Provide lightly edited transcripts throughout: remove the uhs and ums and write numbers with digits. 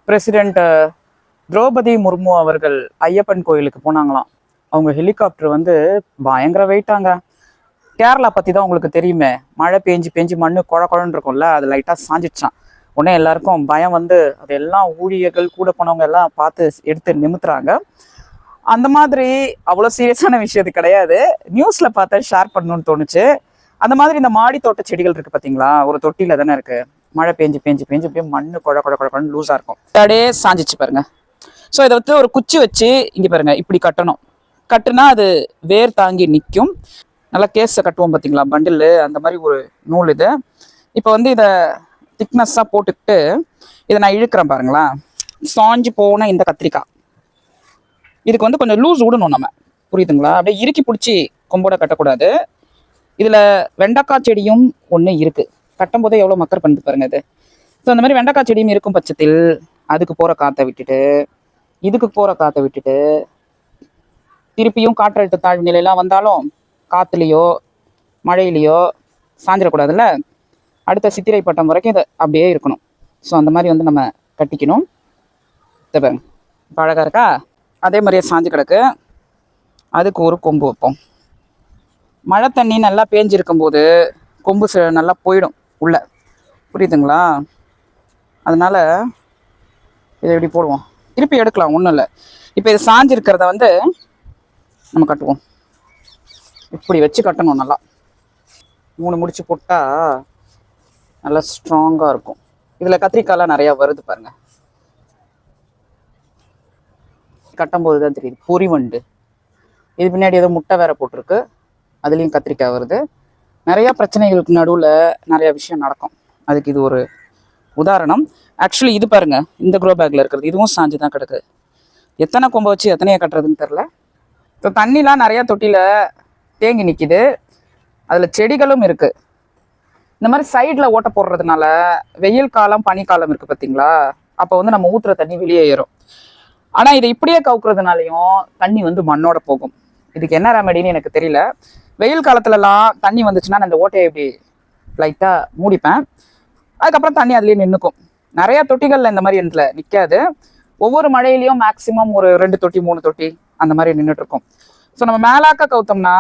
President Draupadi Murmu அவர்கள் ஐயப்பன் கோயிலுக்கு போனாங்களாம். அவங்க ஹெலிகாப்டர் வந்து பயங்கர வெயிட்டாங்க. கேரளா பற்றி தான் உங்களுக்கு தெரியுமே, மழை பேஞ்சு பேஞ்சு மண்ணு குழன்னு இருக்கும்ல, அது லைட்டாக சாஞ்சிடுச்சான். உடனே எல்லாருக்கும் பயம் வந்து அதெல்லாம் ஊழியர்கள் கூட போனவங்க எல்லாம் பார்த்து எடுத்து நிமித்துறாங்க. அந்த மாதிரி அவ்வளோ சீரியஸான விஷயம் கிடையாது. நியூஸில் பார்த்தா ஷேர் பண்ணணும்னு தோணுச்சு. அந்த மாதிரி இந்த மாடி தோட்ட செடிகள் இருக்குது பார்த்தீங்களா, ஒரு தொட்டியில் தானே இருக்குது. மழை பேஞ்சு பேஞ்சு பேஞ்சு அப்படியே மண்ணு குழன்னு லூஸாக இருக்கும். அப்படியே சாஞ்சிச்சு பாருங்க. ஸோ இதை வந்து ஒரு குச்சி வச்சு இங்கே பாருங்க இப்படி கட்டணும். கட்டுனா அது வேர் தாங்கி நிற்கும். நல்லா கேஸை கட்டுவோம் பார்த்தீங்களா, பண்டில், அந்த மாதிரி ஒரு நூல் இது. இப்போ வந்து இதை திக்னஸ்ஸாக போட்டுக்கிட்டு இதை நான் இழுக்கிறேன் பாருங்களா. சாஞ்சு போன இந்த கத்திரிக்காய் இதுக்கு வந்து கொஞ்சம் லூஸ் விடணும் நம்ம, புரியுதுங்களா? அப்படியே இறுக்கி பிடிச்சி கொம்போட கட்டக்கூடாது. இதில் வெண்டைக்காய் செடியும் ஒன்று இருக்குது. கட்டும் போதே எவ்வளோ மக்கர் பண்ணிட்டு பாருங்க இது. ஸோ அந்த மாதிரி வெண்டைக்காய் செடியும் இருக்கும் பட்சத்தில் அதுக்கு போகிற காற்றை விட்டுட்டு இதுக்கு போகிற காற்றை விட்டுட்டு திருப்பியும் காற்றழுத்த தாழ்வு நிலையெல்லாம் வந்தாலும் காற்றுலையோ மழையிலையோ சாஞ்சிடக்கூடாதுல்ல. அடுத்த சித்திரை பட்டம் வரைக்கும் இதை அப்படியே இருக்கணும். ஸோ அந்த மாதிரி வந்து நம்ம கட்டிக்கணும். இதை பாருங்க இப்போ அழகாக இருக்கா. அதே மாதிரியே சாஞ்சு கிடக்கு. அதுக்கு ஒரு கொம்பு வைப்போம். மழை தண்ணி நல்லா பேஞ்சிருக்கும் போது கொம்பு நல்லா போயிடும் உள்ள, புரியுதுங்களா? அதனால இதை எப்படி போடுவோம், திருப்பி எடுக்கலாம், ஒன்றும் இல்லை. இப்போ இது சாஞ்சிருக்கிறத வந்து நம்ம கட்டுவோம். இப்படி வச்சு கட்டணும். நல்லா 3 முடிச்சு போட்டால் நல்லா ஸ்ட்ராங்காக இருக்கும். இதில் கத்திரிக்காயெலாம் நிறையா வருது பாருங்க. கட்டும்போது தான் தெரியுது பொறிவண்டு. இது பின்னாடி ஏதோ முட்டை வேற போட்டிருக்கு, அதுலேயும் கத்திரிக்காய் வருது. நிறையா பிரச்சனைகளுக்கு நடுவில் நிறையா விஷயம் நடக்கும். அதுக்கு இது ஒரு உதாரணம். ஆக்சுவலி இது பாருங்க, இந்த க்ரோ பேக்கில் இருக்கிறது இதுவும் சாஞ்சு தான் கிடக்கு. எத்தனை கொம்பை வச்சு எத்தனையை கட்டுறதுன்னு தெரில. இப்போ தண்ணிலாம் நிறையா தொட்டியில் தேங்கி நிற்கிது. அதில் செடிகளும் இருக்குது. இந்த மாதிரி சைடில் ஓட்ட போடுறதுனால வெயில் காலம் பனிக்காலம் இருக்குது பார்த்தீங்களா, அப்போ வந்து நம்ம ஊற்றுற தண்ணி வெளியே ஏறும். ஆனால் இதை இப்படியே கவுக்குறதுனாலையும் தண்ணி வந்து மண்ணோட போகும். இதுக்கு என்ன ரெமெடின்னு எனக்கு தெரியல. வெயில் காலத்துலலாம் தண்ணி வந்துச்சுன்னா நான் இந்த ஓட்டையை இப்படி லைட்டாக மூடிப்பேன். அதுக்கப்புறம் தண்ணி அதுலேயே நின்றுக்கும். நிறையா தொட்டிகளில் இந்த மாதிரி இடத்துல நிற்காது. ஒவ்வொரு மழையிலையும் மேக்ஸிமம் ஒரு 2 தொட்டி 3 தொட்டி அந்த மாதிரி நின்றுட்டுருக்கும். ஸோ நம்ம மேலாக்க கவுத்தோம்னா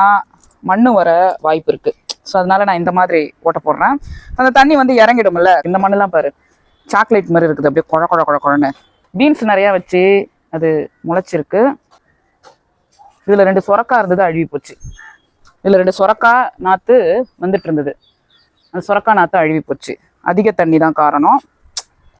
மண் வர வாய்ப்பு இருக்குது. ஸோ அதனால நான் இந்த மாதிரி ஓட்ட போடுறேன். அந்த தண்ணி வந்து இறங்கிடும்ல. இந்த மண்ணெலாம் பாரு சாக்லேட் மாதிரி இருக்குது, அப்படியே குழன்னு. பீன்ஸ் நிறையா வச்சு அது முளைச்சிருக்கு. இதில் 2 சொரக்காய் இருந்தது, அழுவி போச்சு. இதில் 2 சொரக்காய் நாற்று வந்துட்டு இருந்தது, அந்த சொரக்காய் நாற்று அழுவி போச்சு. அதிக தண்ணி தான் காரணம்.